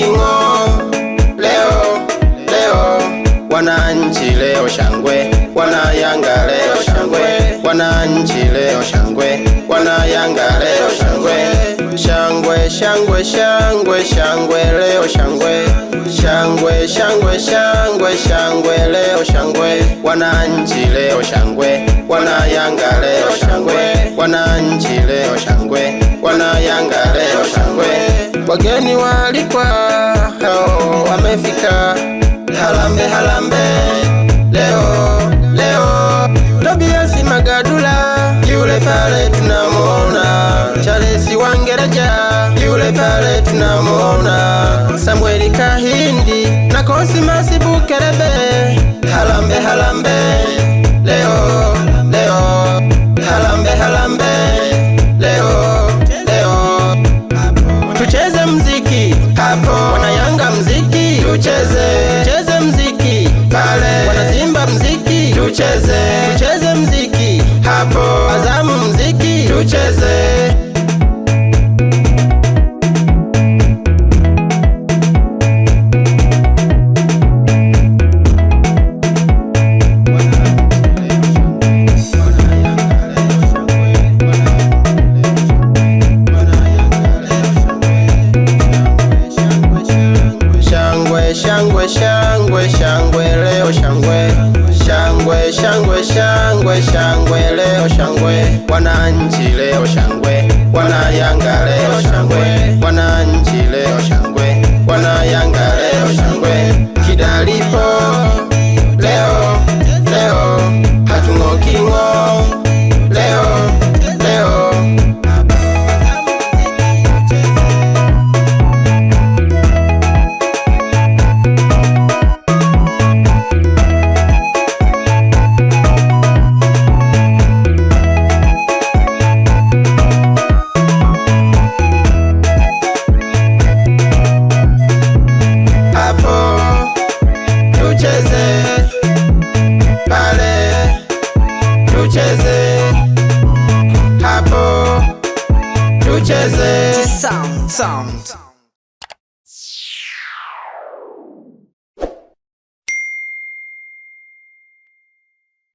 king'o. Leo wananchi leo shangwe, wana Yanga leo shangwe, wananchi leo shangwe, wana Yanga leo shangwe. Shangwe shangwe shangwe shangwe leo shangwe, shangwe shangwe shangwe shangwe leo shangwe, wananchi leo shangwe, wana Yanga leo shangwe, wananchi leo shangwe, wana Yanga leo shangwe. Wageni walikwa hao wamefika, halambe halambe leo Tobias Magadula yule pale tunamuona, Charles Wangereja yule pale tunamuona, Samuel Kahindi na Cosmas Bukerebe. Halambe halambe leo halambe halambe leo tucheze mziki hapo, wana Yanga mziki tucheze mziki pale, wana Simba mziki tucheze mziki hapo, Azamu mziki tucheze. Shangwe shangwe shangwe leo shangwe, shangwe shangwe shangwe shangwe leo shangwe, wananchi leo shangwe, wana Yanga leo shangwe, wananchi leo shangwe, wana Yanga leo shangwe. Kidalipo leo hatung'oki ng'o leo tucheze hapo tucheze sound